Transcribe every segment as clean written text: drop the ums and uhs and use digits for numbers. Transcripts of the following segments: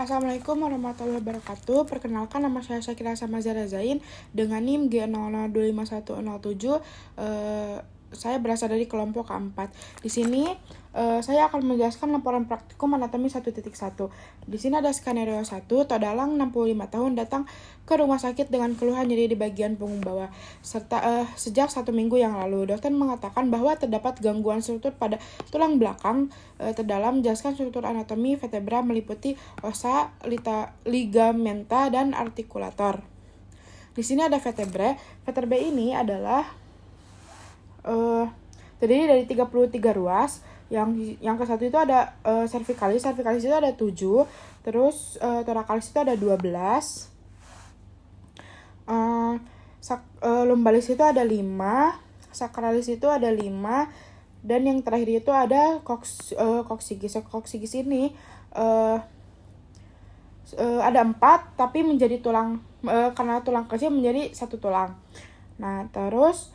Assalamualaikum warahmatullahi wabarakatuh. Perkenalkan, nama saya Syakira Samazara Zain dengan NIM G00251107. Saya berasal dari kelompok keempat. Di sini saya akan menjelaskan laporan praktikum anatomi 1.1. Di sini ada skenario 1, Todalang 65 tahun datang ke rumah sakit dengan keluhan nyeri di bagian punggung bawah. Sejak 1 minggu yang lalu, dokter mengatakan bahwa terdapat gangguan struktur pada tulang belakang terdalam. Jelaskan struktur anatomi vertebra meliputi osa, ligamenta, dan artikulator. Di sini ada vertebrae. Vertebrae ini adalah terdiri dari 33 ruas. Yang ke satu itu ada cervicalis itu ada 7, terus thoracalis itu ada 12, lumbalis itu ada 5, sacralis itu ada 5, dan yang terakhir itu ada coccygeus. Coccygeus ini ada 4, tapi menjadi tulang karena tulang kecil menjadi satu tulang. Nah, terus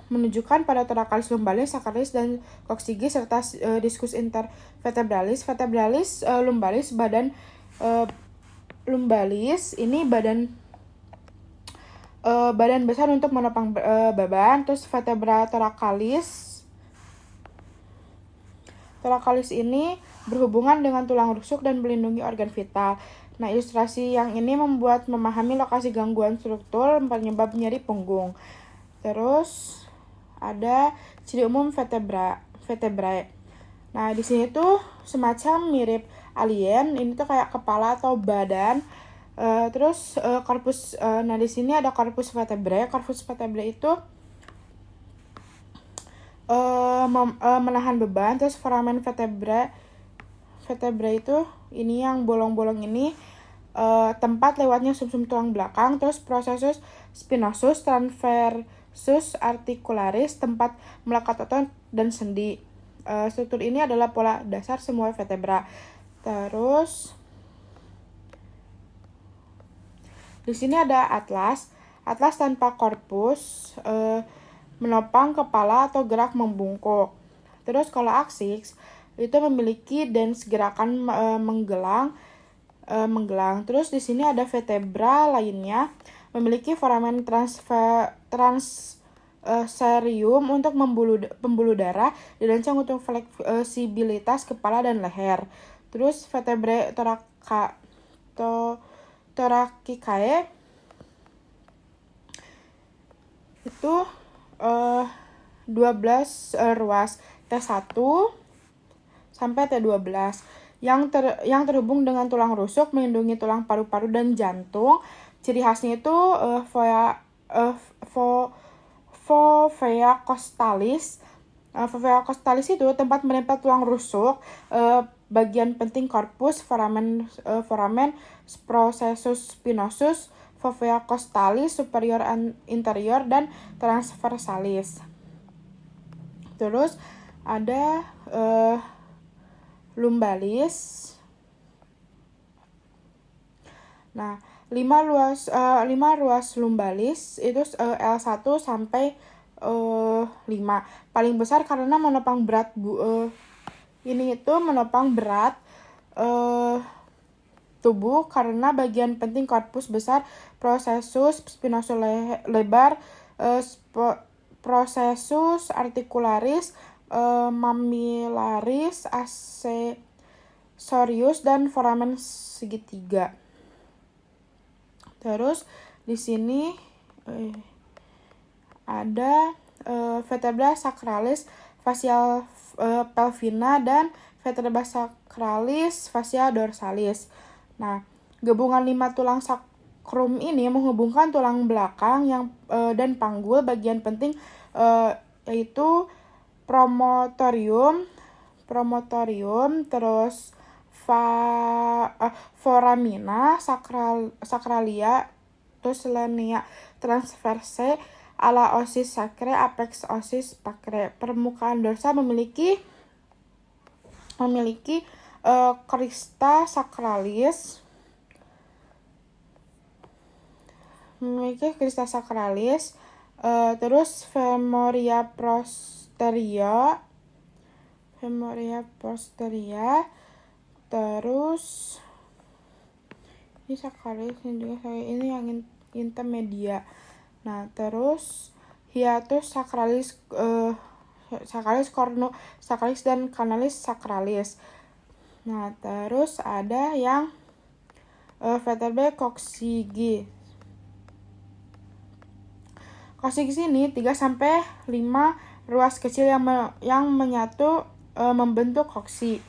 menunjukkan pada thoracalis, lumbalis, sacralis, dan coccygeus serta discus intervertebralis. Vertebralis, lumbalis, badan lumbalis ini badan besar untuk menopang beban. Terus vertebra thoracalis ini berhubungan dengan tulang rusuk dan melindungi organ vital. Nah, ilustrasi yang ini membuat memahami lokasi gangguan struktur penyebab nyeri punggung. Terus ada ciri umum vertebrae. Nah, di sini tuh semacam mirip alien. Ini tuh kayak kepala atau badan. Terus corpus. Nah, di sini ada corpus vertebrae. Corpus vertebrae itu menahan beban. Terus foramen vertebrae itu ini yang bolong-bolong ini tempat lewatnya sumsum tulang belakang. Terus processus spinosus, transversus articularis, tempat melekat otot dan sendi. Struktur ini adalah pola dasar semua vertebra. Terus di sini ada atlas tanpa korpus, menopang kepala atau gerak membungkuk. Terus kalau aksis itu memiliki dens gerakan menggelang. Terus di sini ada vertebra lainnya memiliki foramen transerium untuk pembuluh darah, dirancang untuk fleksibilitas kepala dan leher. Terus vertebrae thoracicae itu 12 ruas T1 sampai T12 yang terhubung dengan tulang rusuk, melindungi tulang paru-paru dan jantung. Ciri khasnya itu fovea costalis. Fovea costalis itu tempat menempel tulang rusuk. Bagian penting korpus, foramen processus spinosus, fovea costalis, superior interior, dan transversalis. Terus ada lumbalis. Nah, 5 ruas lumbalis itu L1 sampai 5. Paling besar karena menopang berat ini itu menopang berat tubuh karena bagian penting korpus besar, processus spinosus lebar, processus articularis, mammillaris, accessorius, dan foramen segitiga. Terus di sini ada vertebra sacralis, facial pelvina, dan vertebra sacralis, fascia dorsalis. Nah, gabungan 5 tulang sakrum ini menghubungkan tulang belakang dan panggul. Bagian penting yaitu promotorium, terus foramina, sacralia, terus linea transverse, ala osis sacrae, apex osis pacrae. Permukaan dorsal memiliki crista sacralis, terus femoria posterior, terus Ini saccharis dan juga ini yang intermedia. Nah, terus hiatus sacralis sacralis dan canalis sacralis. Nah, terus ada yang vertebrae coccygi. Coccygi ini 3 sampai 5 ruas kecil yang menyatu membentuk koksi.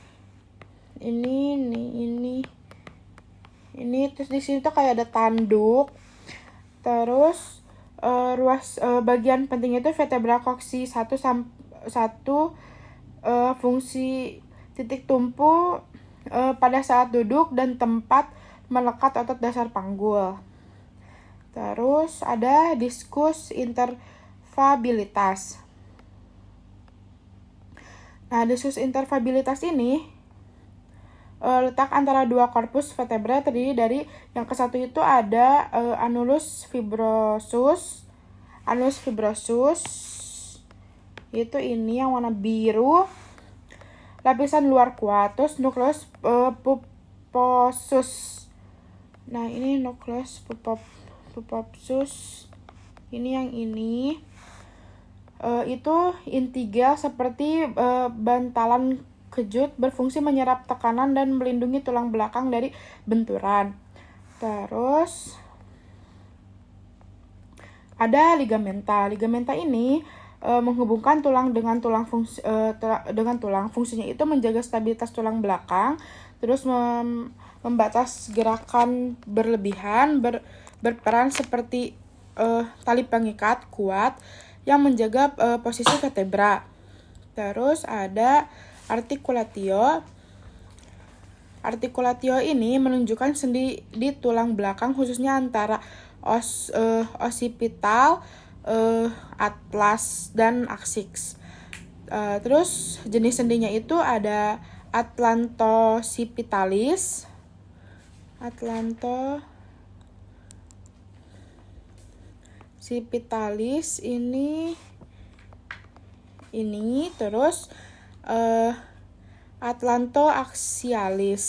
Ini terus di sini tuh kayak ada tanduk. Terus ruas bagian penting itu vertebra koksi 1 fungsi titik tumpu pada saat duduk dan tempat melekat otot dasar panggul. Terus ada diskus interfabilitas. Nah, diskus interfabilitas ini letak antara dua korpus vertebra terdiri dari yang ke satu itu ada annulus fibrosus. Annulus fibrosus itu ini yang warna biru, lapisan luar kuat. Terus nukleus pulposus. Nah, ini nukleus pulposus. Ini yang ini. Itu integral seperti bantalan kejut, berfungsi menyerap tekanan dan melindungi tulang belakang dari benturan. Terus ada ligamenta. Ligamenta ini menghubungkan tulang dengan tulang fungsinya itu menjaga stabilitas tulang belakang, terus membatas gerakan berlebihan, berperan seperti tali pengikat kuat yang menjaga posisi vertebra. Terus ada articulatio. Articulatio ini menunjukkan sendi di tulang belakang khususnya antara occipital, atlas dan axis. Terus jenis sendinya itu atalantoccipitalis, ini terus atlantoaxialis.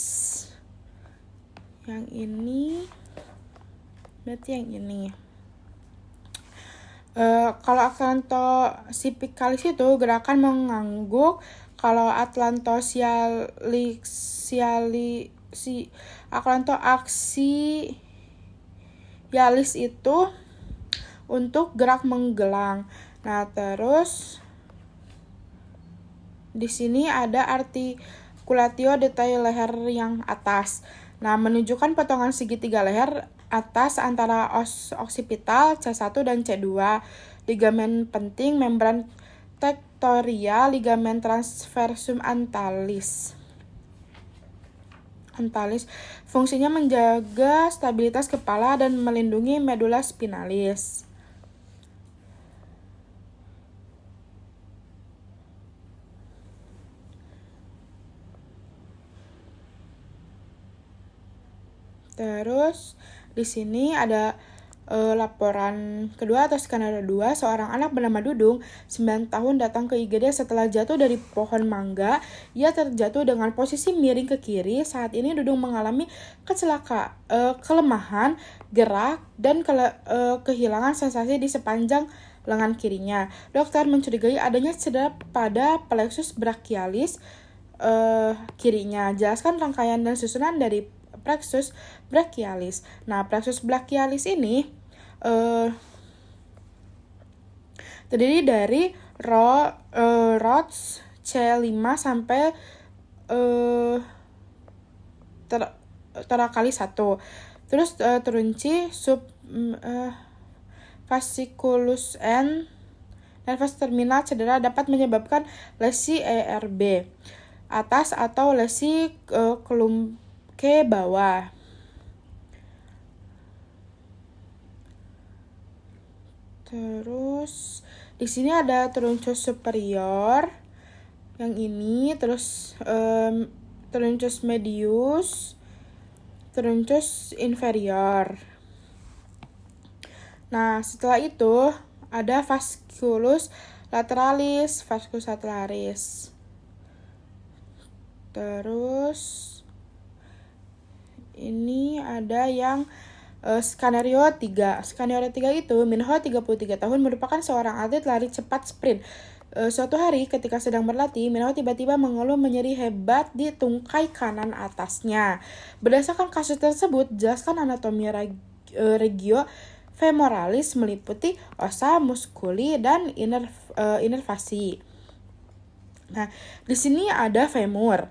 Yang ini berarti yang ini. Kalau atlantoccipitalis itu gerakan mengangguk. Kalau atlantoaxialis itu untuk gerak menggelang. Nah, terus di sini ada articulatio detail leher yang atas. Nah, menunjukkan potongan segitiga leher atas antara occipital C1 dan C2, ligamen penting, membran tectorial, ligamen transversum antalis. Fungsinya menjaga stabilitas kepala dan melindungi medula spinalis. Terus di sini ada laporan kedua atau skenario 2, seorang anak bernama Dudung, 9 tahun, datang ke IGD setelah jatuh dari pohon mangga. Ia terjatuh dengan posisi miring ke kiri. Saat ini Dudung mengalami kelemahan gerak dan kehilangan sensasi di sepanjang lengan kirinya. Dokter mencurigai adanya cedera pada plexus brachialis kirinya. Jelaskan rangkaian dan susunan dari plexus brachialis. Nah, plexus brachialis ini terdiri dari rods C5 sampai terakali 1. Terus terunci fasciculus N nervus terminal cedera dapat menyebabkan lesi ERB atas atau lesi ke bawah. Terus di sini ada truncus superior yang ini, terus truncus medius, truncus inferior. Nah, setelah itu ada vasculus lateralis, vasculus lateralis. Terus ini sini ada yang skenario 3. Skenario 3 itu Minho 33 tahun merupakan seorang atlet lari cepat sprint. Suatu hari ketika sedang berlatih, Minho tiba-tiba mengeluh nyeri hebat di tungkai kanan atasnya. Berdasarkan kasus tersebut, jelaskan anatomi regio femoralis meliputi osa, muskuli, dan inervasi. Nah, di sini ada femur.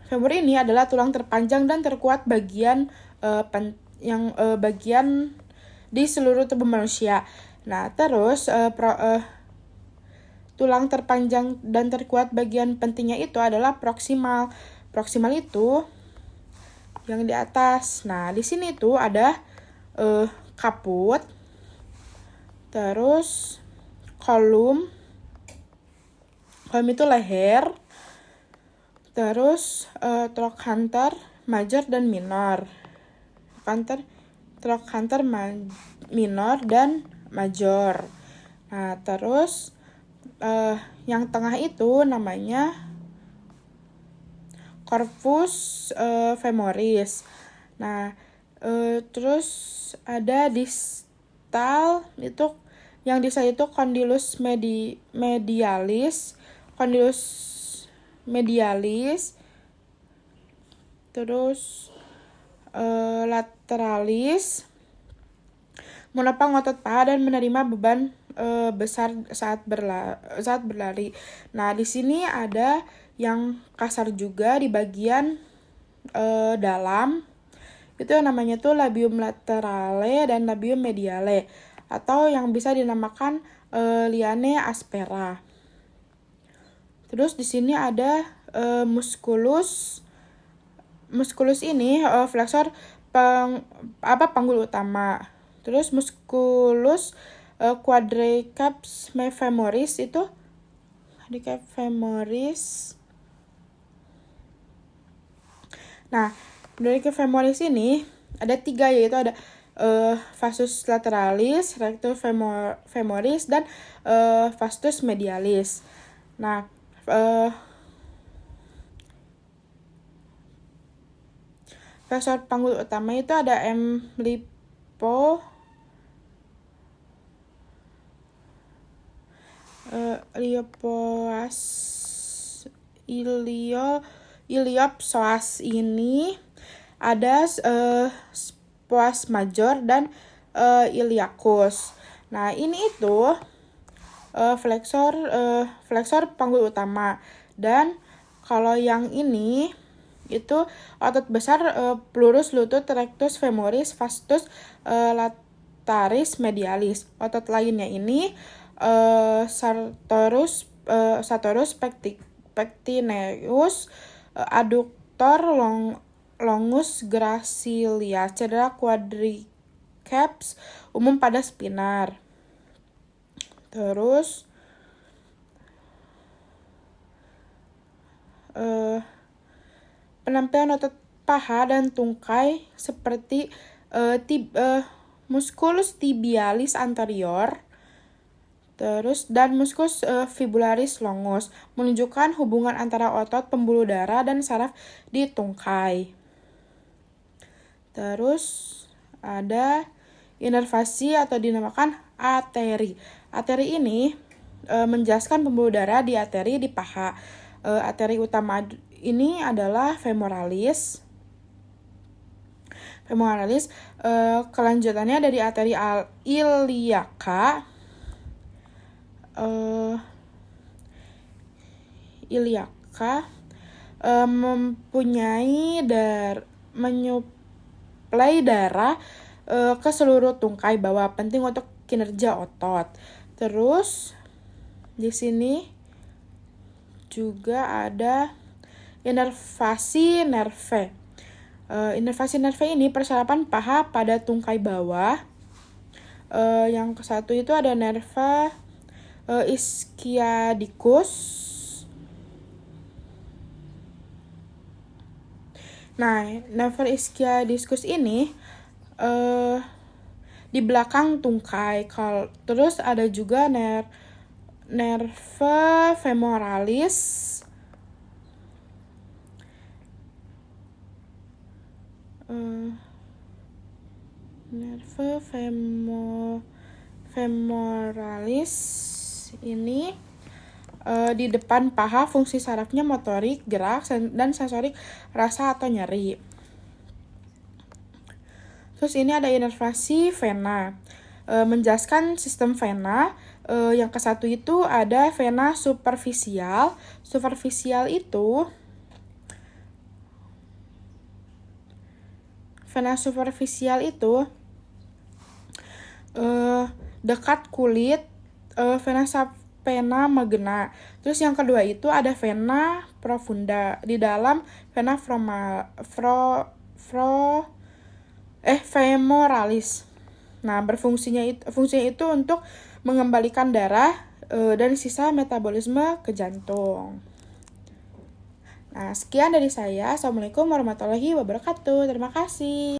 Femur ini adalah tulang terpanjang dan terkuat bagian bagian di seluruh tubuh manusia. Nah, terus tulang terpanjang dan terkuat bagian pentingnya itu adalah proksimal. Proksimal itu yang di atas. Nah, di sini tuh ada kaput, terus kolum itu leher, terus trochanter major dan minor. Trochanter minor dan major. Nah, terus yang tengah itu namanya corpus femoris. Nah, terus ada distal itu, yang distal itu condylus medialis, terus lateralis menopang otot paha dan menerima beban besar saat berlari. Nah, di sini ada yang kasar juga di bagian dalam. Itu yang namanya tuh labium laterale dan labium mediale, atau yang bisa dinamakan liane aspera. Terus di sini ada musculus. Musculus ini flexor panggul utama. Terus musculus quadriceps femoris itu femoris. Nah, quadriceps femoris ini ada 3, yaitu ada vastus lateralis, rectus femoris, dan vastus medialis. Nah, flexor panggul utama itu ada M. Iliopsoas ini ada psoas major dan iliacus. Nah, ini itu flexor panggul utama. Dan kalau yang ini itu otot besar plurus lutut, rectus femoris, vastus lataris medialis. Otot lainnya ini sartorius pectineus, adductor longus gracilis. Cedera quadriceps umum pada spinar. Terus penampilan otot paha dan tungkai seperti musculus tibialis anterior, terus dan musculus fibularis longus menunjukkan hubungan antara otot pembuluh darah dan saraf di tungkai. Terus ada inervasi atau dinamakan arteri. Arteri ini menjelaskan pembuluh darah di arteri di paha. Arteri utama ini adalah femoralis. Kelanjutannya dari arteri iliaca. Menyuplai darah ke seluruh tungkai bawah, penting untuk kinerja otot. Terus di sini juga ada inervasi nerve. Inervasi nerve ini perserapan paha pada tungkai bawah. Yang ke-1 itu ada nerva ischiadicus. Nah, nerva ischiadicus ini di belakang tungkai. Terus ada juga nerva femoralis. nerve femoralis ini di depan paha, fungsi sarafnya motorik, gerak, dan sensorik, rasa atau nyeri. Terus ini ada inervasi vena, menjelaskan sistem vena. Yang ke satu itu ada vena superficial. Vena superficial itu dekat kulit, vena magna. Terus yang kedua itu ada vena profunda di dalam vena femoralis. Nah, fungsinya itu untuk mengembalikan darah dan sisa metabolisme ke jantung. Nah, sekian dari saya. Assalamualaikum warahmatullahi wabarakatuh. Terima kasih.